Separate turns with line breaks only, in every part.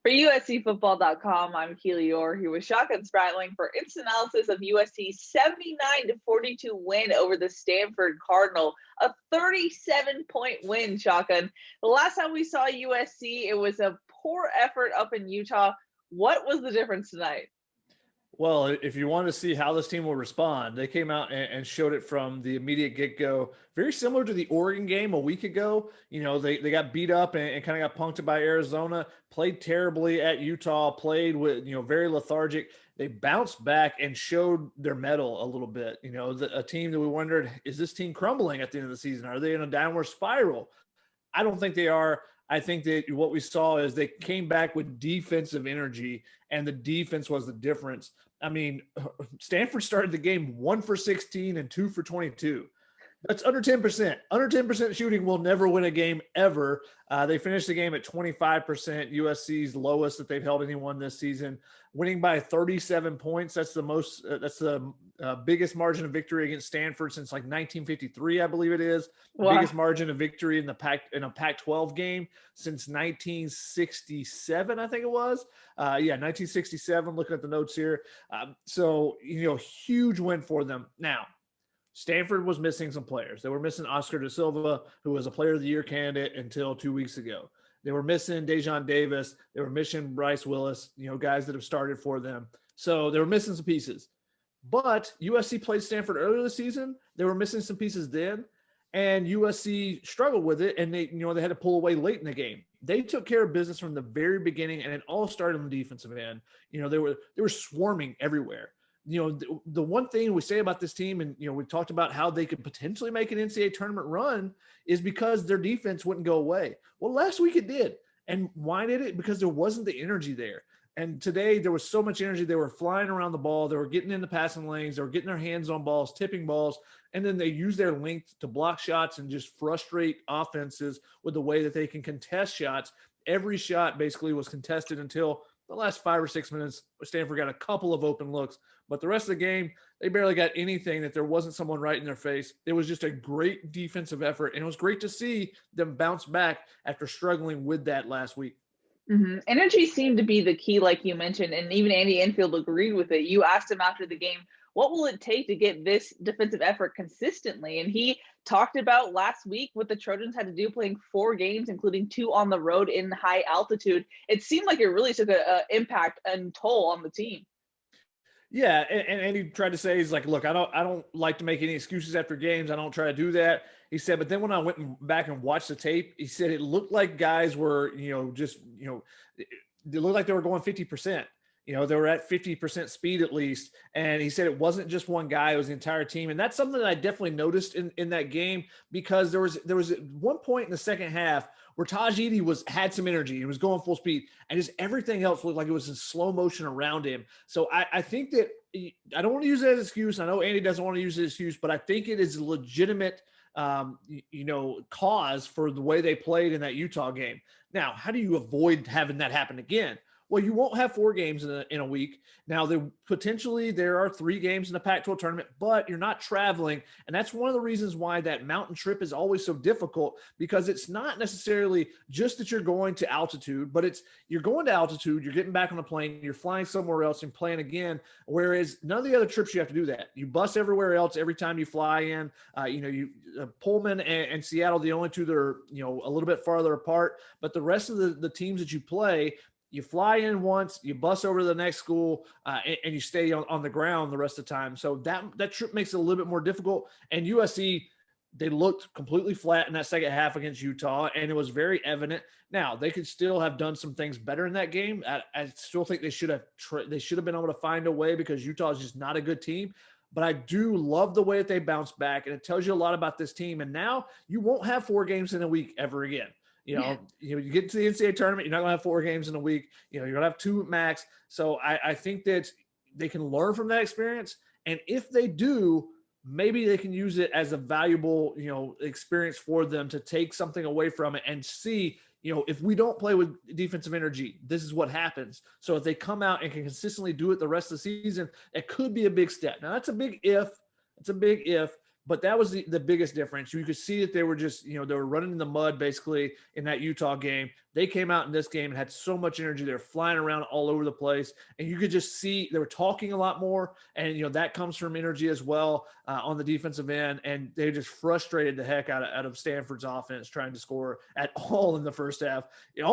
For USCFootball.com, I'm Keely Eure here with Shotgun Spratling for instant analysis of USC's 79-42 win over the Stanford Cardinal, a 37-point win, Shotgun. The last time we saw USC, it was a poor effort up in Utah. What was the difference tonight?
Well, if you want to see how this team will respond, they came out and showed it from the immediate get-go. Very similar to the Oregon game a week ago. You know, they got beat up and kind of got punked by Arizona, played terribly at Utah, played with, very lethargic. They bounced back and showed their mettle a little bit. A team that we wondered, is this team crumbling at the end of the season? Are they in a downward spiral? I don't think they are. I think that what we saw is they came back with defensive energy, and the defense was the difference. I mean, Stanford started the game 1 for 16 and 2 for 22. That's under 10%. Under 10% shooting will never win a game ever. They finished the game at 25%, USC's lowest that they've held anyone this season, winning by 37 points. That's the most. That's the biggest margin of victory against Stanford since like 1953, I believe it is.
Wow.
Biggest margin of victory in a Pac-12 game since 1967, I think it was. 1967. Looking at the notes here. So huge win for them. Now, Stanford was missing some players. They were missing Oscar da Silva, who was a Player of the Year candidate until 2 weeks ago. They were missing Dejon Davis. They were missing Bryce Willis, guys that have started for them. So they were missing some pieces. But USC played Stanford earlier this season. They were missing some pieces then, and USC struggled with it, and they had to pull away late in the game. They took care of business from the very beginning, and it all started on the defensive end. They were swarming everywhere. The one thing we say about this team, and we talked about how they could potentially make an NCAA tournament run, is because their defense wouldn't go away. Well, last week it did. And why did it? Because there wasn't the energy there. And today there was so much energy. They were flying around the ball. They were getting in the passing lanes. They were getting their hands on balls, tipping balls. And then they use their length to block shots and just frustrate offenses with the way that they can contest shots. Every shot basically was contested until the last 5 or 6 minutes. Stanford got a couple of open looks, but the rest of the game, they barely got anything that there wasn't someone right in their face. It was just a great defensive effort, and it was great to see them bounce back after struggling with that last week.
Mm-hmm. Energy seemed to be the key, like you mentioned, and even Andy Enfield agreed with it. You asked him after the game, what will it take to get this defensive effort consistently? And he talked about last week what the Trojans had to do, playing 4 games, including 2 on the road in high altitude. It seemed like it really took an impact and toll on the team.
Yeah, and he tried to say, he's like, look, I don't like to make any excuses after games. I don't try to do that. He said, but then when I went back and watched the tape, he said it looked like guys were, they looked like they were going 50%. They were at 50% speed at least. And he said it wasn't just one guy, it was the entire team. And that's something that I definitely noticed in that game, because there was at one point in the second half where Taj Edey had some energy. He was going full speed, and just everything else looked like it was in slow motion around him. So I think that I don't want to use it as an excuse. I know Andy doesn't want to use it as an excuse, but I think it is a legitimate cause for the way they played in that Utah game. Now, how do you avoid having that happen again? Well, you won't have 4 games in a week. Now, there are 3 games in the Pac-12 tournament, but you're not traveling. And that's one of the reasons why that mountain trip is always so difficult, because it's not necessarily just that you're going to altitude, but you're going to altitude, you're getting back on the plane, you're flying somewhere else and playing again. Whereas none of the other trips you have to do that. You bus everywhere else every time you fly in. Pullman and Seattle, the only 2 that are, a little bit farther apart. But the rest of the teams that you play, you fly in once, you bus over to the next school, and you stay on the ground the rest of the time. So that trip makes it a little bit more difficult. And USC, they looked completely flat in that second half against Utah, and it was very evident. Now, they could still have done some things better in that game. I still think they should have been able to find a way, because Utah is just not a good team. But I do love the way that they bounced back, and it tells you a lot about this team. And now you won't have 4 games in a week ever again. You get to the NCAA tournament, you're not going to have 4 games in a week. You're going to have 2 max. So I think that they can learn from that experience. And if they do, maybe they can use it as a valuable, experience for them to take something away from it and see, if we don't play with defensive energy, this is what happens. So if they come out and can consistently do it the rest of the season, it could be a big step. Now, that's a big if. It's a big if. But that was the biggest difference. You could see that they were just, they were running in the mud basically in that Utah game. They came out in this game and had so much energy. They were flying around all over the place. And you could just see they were talking a lot more. And, that comes from energy as well on the defensive end. And they just frustrated the heck out of Stanford's offense trying to score at all in the first half. You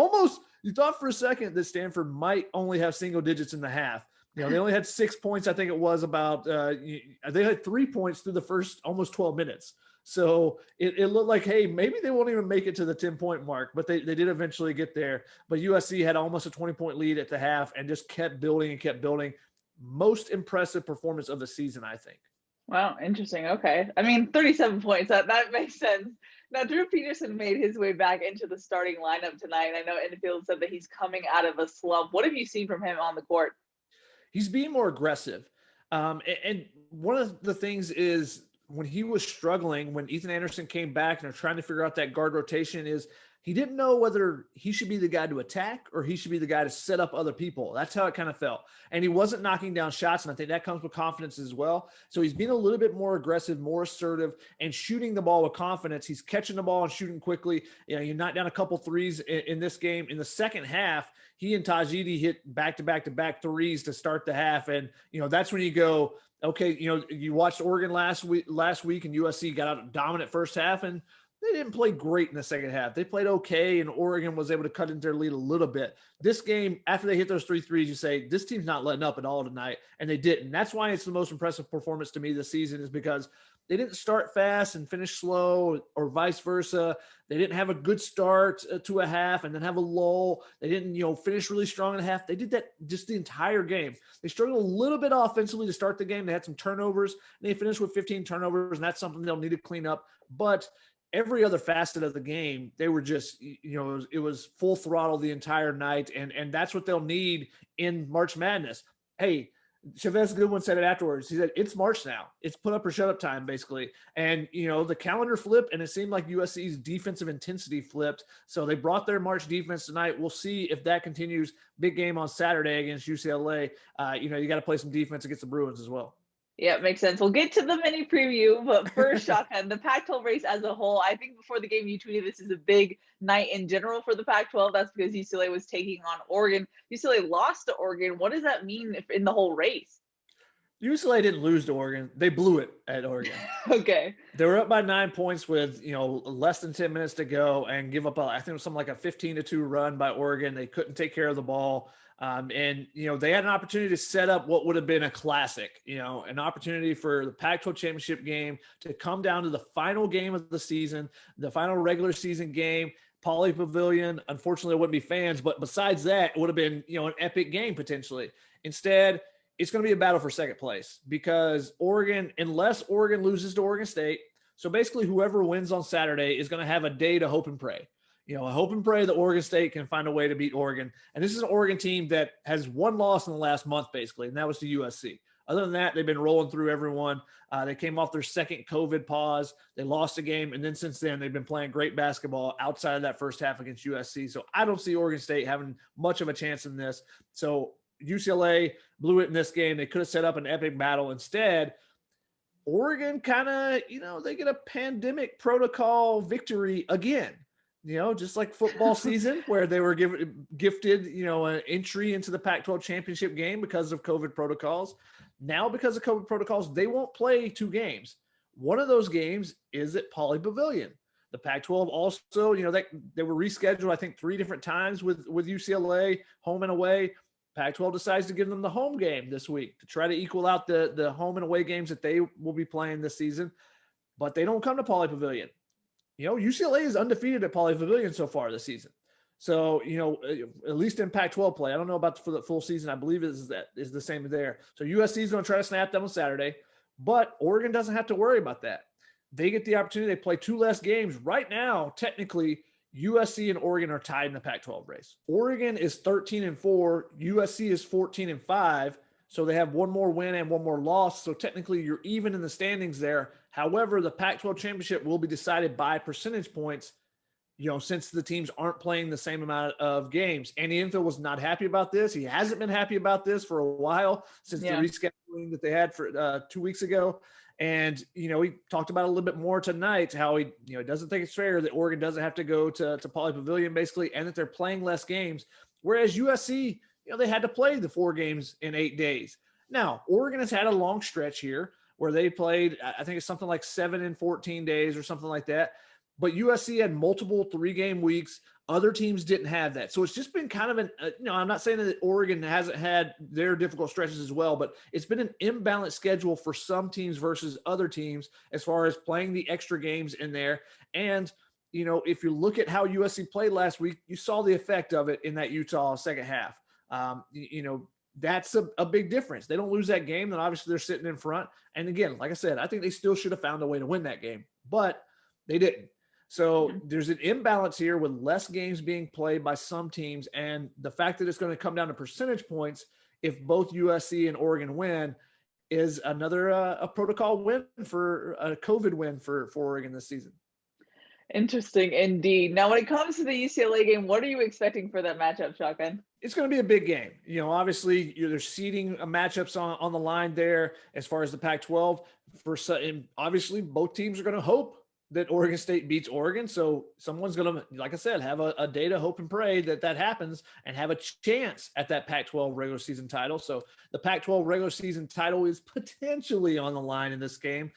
thought for a second that Stanford might only have single digits in the half. They only had 6 points. I think it was about, they had 3 points through the first almost 12 minutes. So it looked like, hey, maybe they won't even make it to the 10-point mark, but they did eventually get there. But USC had almost a 20-point lead at the half and just kept building and kept building. Most impressive performance of the season, I think.
Wow, interesting. Okay. I mean, 37 points. That makes sense. Now, Drew Peterson made his way back into the starting lineup tonight. I know Enfield said that he's coming out of a slump. What have you seen from him on the court?
He's being more aggressive. And one of the things is when he was struggling, when Ethan Anderson came back and they're trying to figure out that guard rotation, is he didn't know whether he should be the guy to attack or he should be the guy to set up other people. That's how it kind of felt. And he wasn't knocking down shots. And I think that comes with confidence as well. So he's being a little bit more aggressive, more assertive, and shooting the ball with confidence. He's catching the ball and shooting quickly. You knocked down a couple threes in this game. In the second half, he and Tajidi hit back-to-back threes to start the half. And, that's when you go, okay, you watched Oregon last week and USC got out a dominant first half, and they didn't play great in the second half. They played okay, and Oregon was able to cut into their lead a little bit. This game, after they hit those 3 threes, you say, this team's not letting up at all tonight, and they didn't. That's why it's the most impressive performance to me this season, is because they didn't start fast and finish slow, or vice versa. They didn't have a good start to a half and then have a lull. They didn't, finish really strong in a half. They did that just the entire game. They struggled a little bit offensively to start the game. They had some turnovers, and they finished with 15 turnovers, and that's something they'll need to clean up. But every other facet of the game, they were just, it was full throttle the entire night. And that's what they'll need in March Madness. Hey, Chavez Goodwin said it afterwards. He said, it's March now. It's put up or shut up time, basically. And, the calendar flipped, and it seemed like USC's defensive intensity flipped. So they brought their March defense tonight. We'll see if that continues. Big game on Saturday against UCLA. You got to play some defense against the Bruins as well.
Yeah, makes sense. We'll get to the mini preview, but first, Shotgun, the Pac-12 race as a whole. I think before the game you tweeted this is a big night in general for the Pac-12. That's because UCLA was taking on Oregon. UCLA lost to Oregon. What does that mean in the whole race?
UCLA didn't lose to Oregon. They blew it at Oregon.
Okay.
They were up by 9 points with, less than 10 minutes to go and give up, I think it was something like a 15-2 run by Oregon. They couldn't take care of the ball. And they had an opportunity to set up what would have been a classic, an opportunity for the Pac-12 championship game to come down to the final game of the season, the final regular season game, Pauley Pavilion. Unfortunately, there wouldn't be fans, but besides that, it would have been, an epic game potentially. Instead, it's going to be a battle for second place because unless Oregon loses to Oregon State, so basically whoever wins on Saturday is going to have a day to hope and pray. I hope and pray that Oregon State can find a way to beat Oregon. And this is an Oregon team that has one loss in the last month, basically, and that was to USC. Other than that, they've been rolling through everyone. They came off their second COVID pause. They lost a game, and then since then, they've been playing great basketball outside of that first half against USC. So I don't see Oregon State having much of a chance in this. So UCLA blew it in this game. They could have set up an epic battle. Instead, Oregon kind of, they get a pandemic protocol victory again. Just like football season where they were gifted, an entry into the Pac-12 championship game because of COVID protocols. Now, because of COVID protocols, they won't play 2 games. One of those games is at Pauley Pavilion. The Pac-12 also, they were rescheduled, I think, 3 different times with UCLA, home and away. Pac-12 decides to give them the home game this week to try to equal out the home and away games that they will be playing this season. But they don't come to Pauley Pavilion. UCLA is undefeated at Pauley Pavilion so far this season. So, at least in Pac-12 play, I don't know about for the full season. I believe is the same there. So USC is going to try to snap them on Saturday, but Oregon doesn't have to worry about that. They get the opportunity. They play 2 less games. Right now, technically, USC and Oregon are tied in the Pac-12 race. Oregon is 13-4. USC is 14-5. So they have one more win and one more loss. So technically you're even in the standings there. However, the Pac-12 championship will be decided by percentage points, since the teams aren't playing the same amount of games. Andy Enfield was not happy about this. He hasn't been happy about this for a while since the rescheduling that they had for 2 weeks ago. And, he talked about a little bit more tonight, how he, doesn't think it's fair that Oregon doesn't have to go to Pauley Pavilion basically, and that they're playing less games. Whereas USC, they had to play the 4 games in 8 days. Now, Oregon has had a long stretch here where they played, I think it's something like 7 and 14 days or something like that. But USC had multiple 3-game weeks. Other teams didn't have that. So it's just been kind of I'm not saying that Oregon hasn't had their difficult stretches as well, but it's been an imbalanced schedule for some teams versus other teams as far as playing the extra games in there. And, if you look at how USC played last week, you saw the effect of it in that Utah second half. That's a big difference. They don't lose that game, then obviously they're sitting in front. And again, like I said, I think they still should have found a way to win that game, but they didn't. So there's an imbalance here with less games being played by some teams. And the fact that it's going to come down to percentage points, if both USC and Oregon win, is another a protocol win for a COVID win for Oregon this season.
Interesting indeed. Now, when it comes to the UCLA game, what are you expecting for that matchup, Shotgun?
It's going to be a big game. Obviously, there's seeding matchups on the line there as far as the Pac-12. And obviously, both teams are going to hope that Oregon State beats Oregon. So someone's going to, like I said, have a day to hope and pray that happens and have a chance at that Pac-12 regular season title. So the Pac-12 regular season title is potentially on the line in this game,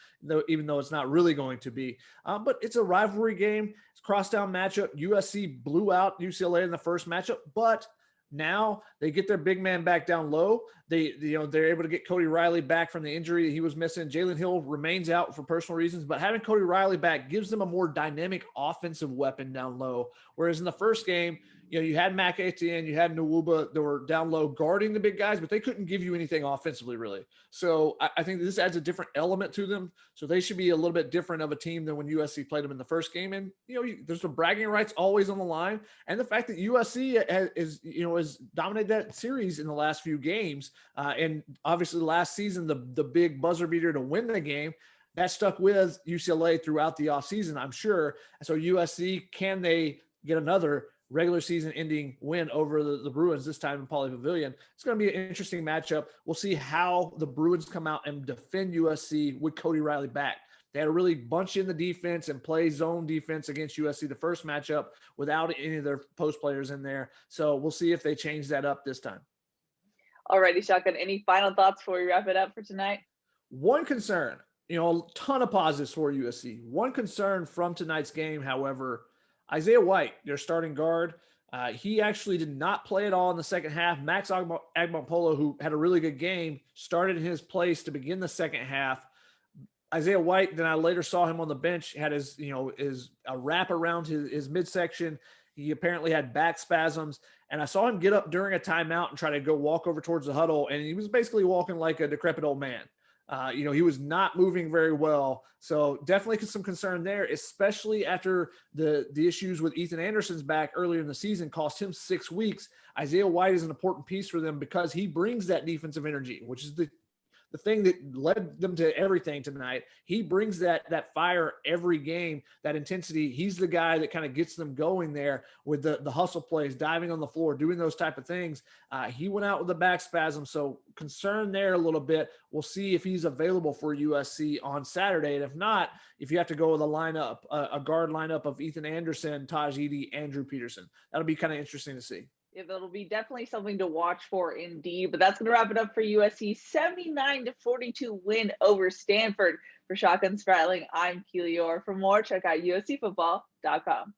even though it's not really going to be. But it's a rivalry game. It's a crosstown matchup. USC blew out UCLA in the first matchup, but now they get their big man back down low. They're able to get Cody Riley back from the injury he was missing. Jalen Hill remains out for personal reasons, but having Cody Riley back gives them a more dynamic offensive weapon down low. Whereas in the first game, you had Mac Etienne, you had Nwuba that were down low guarding the big guys, but they couldn't give you anything offensively, really. So I think this adds a different element to them. So they should be a little bit different of a team than when USC played them in the first game. And, there's some bragging rights always on the line. And the fact that USC has dominated that series in the last few games. And obviously last season, the big buzzer beater to win the game, that stuck with UCLA throughout the offseason, I'm sure. So USC, can they get another regular season ending win over the Bruins, this time in Pauley Pavilion? It's going to be an interesting matchup. We'll see how the Bruins come out and defend USC with Cody Riley back. They had to really bunch in the defense and play zone defense against USC the first matchup without any of their post players in there. So we'll see if they change that up this time.
Alrighty, Shotgun, any final thoughts before we wrap it up for tonight?
One concern, a ton of positives for USC. One concern from tonight's game, however, Isaiah White, their starting guard, he actually did not play at all in the second half. Max Agbonkpolo, who had a really good game, started in his place to begin the second half. Isaiah White, then I later saw him on the bench, had his a wrap around his midsection. He apparently had back spasms, and I saw him get up during a timeout and try to go walk over towards the huddle, and he was basically walking like a decrepit old man. He was not moving very well. So definitely some concern there, especially after the issues with Ethan Anderson's back earlier in the season cost him 6 weeks. Isaiah White is an important piece for them because he brings that defensive energy, which is the thing that led them to everything tonight. He brings that fire every game, that intensity. He's the guy that kind of gets them going there with the hustle plays, diving on the floor, doing those type of things. He went out with a back spasm, so concern there a little bit. We'll see if he's available for USC on Saturday. And if not, if you have to go with a guard lineup of Ethan Anderson, Taj Edey, Andrew Peterson, that'll be kind of interesting to see.
Yeah, that'll be definitely something to watch for indeed. But that's going to wrap it up for USC 79-42 win over Stanford. For Shotgun Spratling, I'm Keely Eure. For more, check out uscfootball.com.